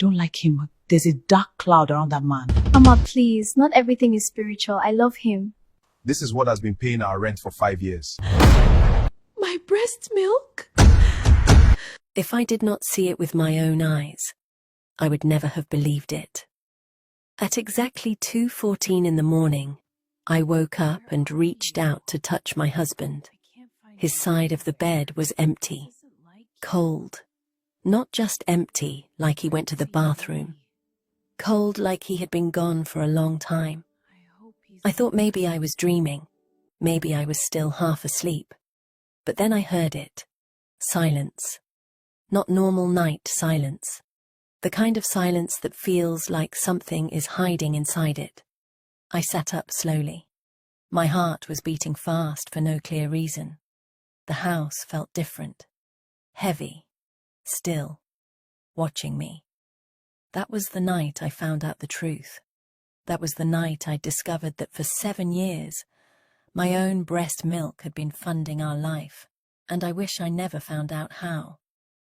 don't like him. There's a dark cloud around that man. Mama, please, not everything is spiritual. I love him. This is what has been paying our rent for 5 years. My breast milk? If I did not see it with my own eyes, I would never have believed it. At exactly 2:14 in the morning, I woke up and reached out to touch my husband. His side of the bed was empty, cold. Not just empty, like he went to the bathroom. Cold like he had been gone for a long time. I thought maybe I was dreaming. Maybe I was still half asleep. But then I heard it. Silence. Not normal night silence. The kind of silence that feels like something is hiding inside it. I sat up slowly. My heart was beating fast for no clear reason. The house felt different. Heavy. Still. Watching me. That was the night I found out the truth. That was the night I discovered that for 7 years, my own breast milk had been funding our life, and I wish I never found out how.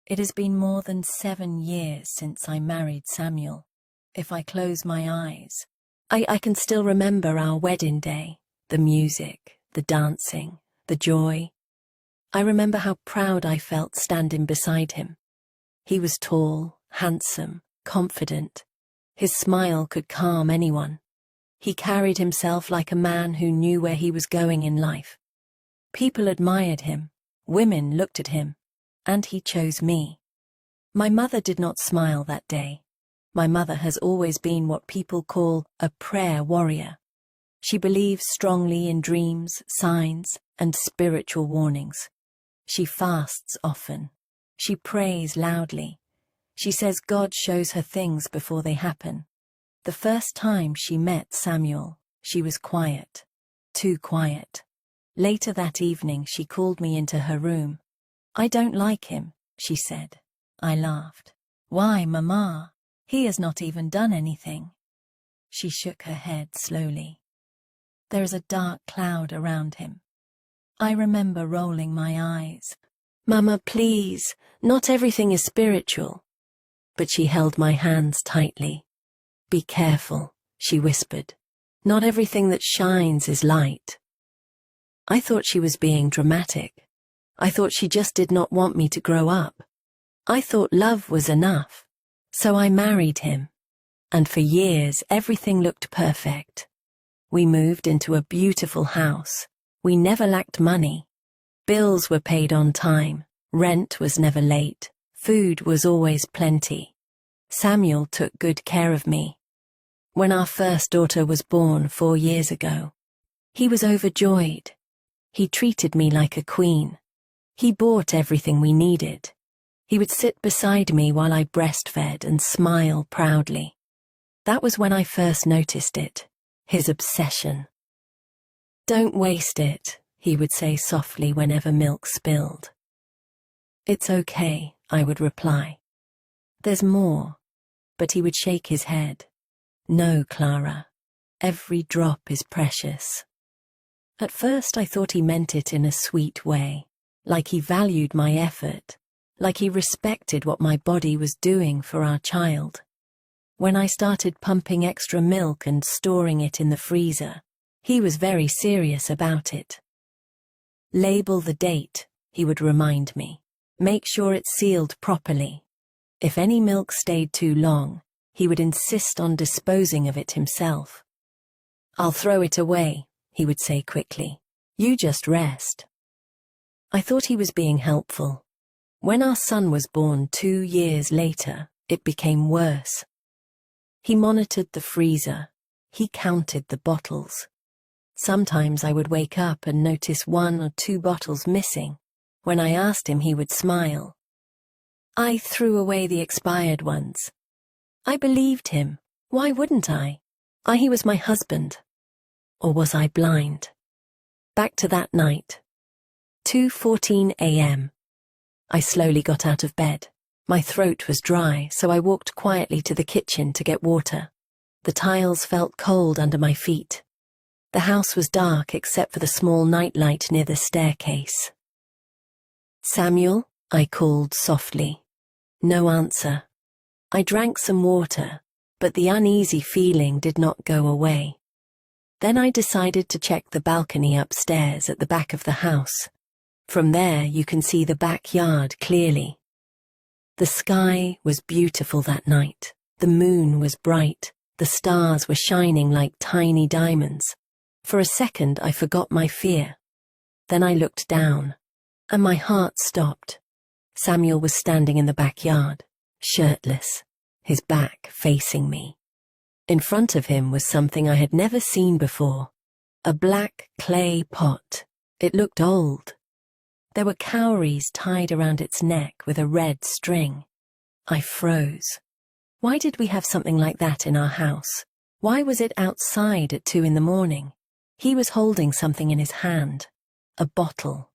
It has been more than 7 years since I married Samuel. If I close my eyes, I can still remember our wedding day, the music, the dancing, the joy. I remember how proud I felt standing beside him. He was tall, handsome, confident. His smile could calm anyone. He carried himself like a man who knew where he was going in life. People admired him. Women looked at him. And he chose me. My mother did not smile that day. My mother has always been what people call a prayer warrior. She believes strongly in dreams, signs, and spiritual warnings. She fasts often. She prays loudly. She says God shows her things before they happen. The first time she met Samuel, she was quiet. Too quiet. Later that evening, she called me into her room. "I don't like him," she said. I laughed. "Why, Mama? He has not even done anything." She shook her head slowly. "There is a dark cloud around him." I remember rolling my eyes. "Mama, please, not everything is spiritual." But she held my hands tightly. "Be careful," she whispered. "Not everything that shines is light." I thought she was being dramatic. I thought she just did not want me to grow up. I thought love was enough. So I married him. And for years, everything looked perfect. We moved into a beautiful house. We never lacked money. Bills were paid on time. Rent was never late. Food was always plenty. Samuel took good care of me. When our first daughter was born 4 years ago, he was overjoyed. He treated me like a queen. He bought everything we needed. He would sit beside me while I breastfed and smile proudly. That was when I first noticed it, his obsession. "Don't waste it," he would say softly whenever milk spilled. "It's okay," I would reply. "There's more." But he would shake his head. "No, Clara. Every drop is precious." At first I thought he meant it in a sweet way. Like he valued my effort, like he respected what my body was doing for our child. When I started pumping extra milk and storing it in the freezer, he was very serious about it. "Label the date," he would remind me. "Make sure it's sealed properly." If any milk stayed too long, he would insist on disposing of it himself. "I'll throw it away," he would say quickly. "You just rest." I thought he was being helpful. When our son was born 2 years later, it became worse. He monitored the freezer. He counted the bottles. Sometimes I would wake up and notice 1 or 2 bottles missing. When I asked him, he would smile. I threw away the expired ones. I believed him. Why wouldn't I? He was my husband. Or was I blind? Back to that night. 2:14 a.m. I slowly got out of bed. My throat was dry, so I walked quietly to the kitchen to get water. The tiles felt cold under my feet. The house was dark except for the small nightlight near the staircase. "Samuel?" I called softly. No answer. I drank some water, but the uneasy feeling did not go away. Then I decided to check the balcony upstairs at the back of the house. From there you can see the backyard clearly. The sky was beautiful that night. The moon was bright. The stars were shining like tiny diamonds. For a second I forgot my fear. Then I looked down, and my heart stopped. Samuel was standing in the backyard, shirtless, his back facing me. In front of him was something I had never seen before, a black clay pot. It looked old. There were cowries tied around its neck with a red string. I froze. Why did we have something like that in our house? Why was it outside at 2 a.m? He was holding something in his hand, a bottle.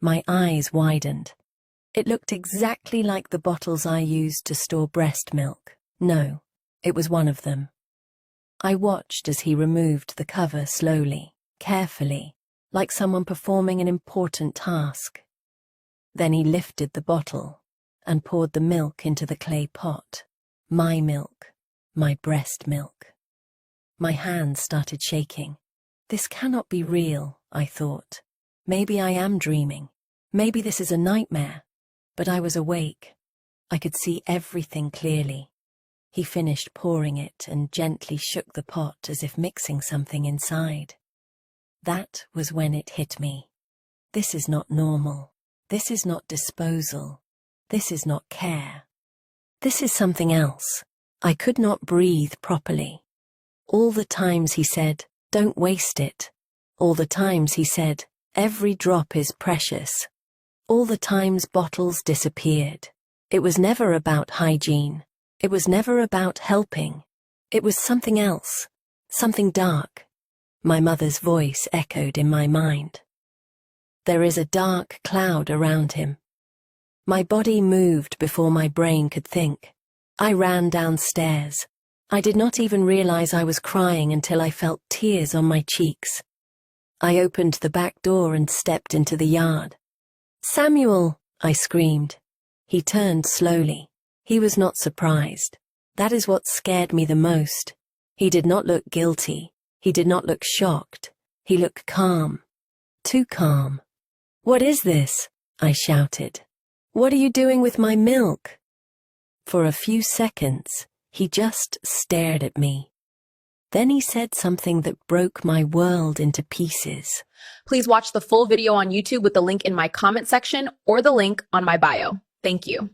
My eyes widened. It looked exactly like the bottles I used to store breast milk. No, it was one of them. I watched as he removed the cover slowly, carefully, like someone performing an important task. Then he lifted the bottle and poured the milk into the clay pot. My milk, my breast milk. My hands started shaking. This cannot be real, I thought. Maybe I am dreaming. Maybe this is a nightmare. But I was awake. I could see everything clearly. He finished pouring it and gently shook the pot as if mixing something inside. That was when it hit me. This is not normal. This is not disposal. This is not care. This is something else. I could not breathe properly. All the times he said, "Don't waste it." All the times he said, "Every drop is precious." All the times bottles disappeared. It was never about hygiene. It was never about helping. It was something else, something dark. My mother's voice echoed in my mind. There is a dark cloud around him. My body moved before my brain could think. I ran downstairs. I did not even realize I was crying until I felt tears on my cheeks. I opened the back door and stepped into the yard. "Samuel!" I screamed. He turned slowly. He was not surprised. That is what scared me the most. He did not look guilty. He did not look shocked. He looked calm. Too calm. "What is this?" I shouted. "What are you doing with my milk?" For a few seconds, he just stared at me. Then he said something that broke my world into pieces. Please watch the full video on YouTube with the link in my comment section or the link on my bio. Thank you.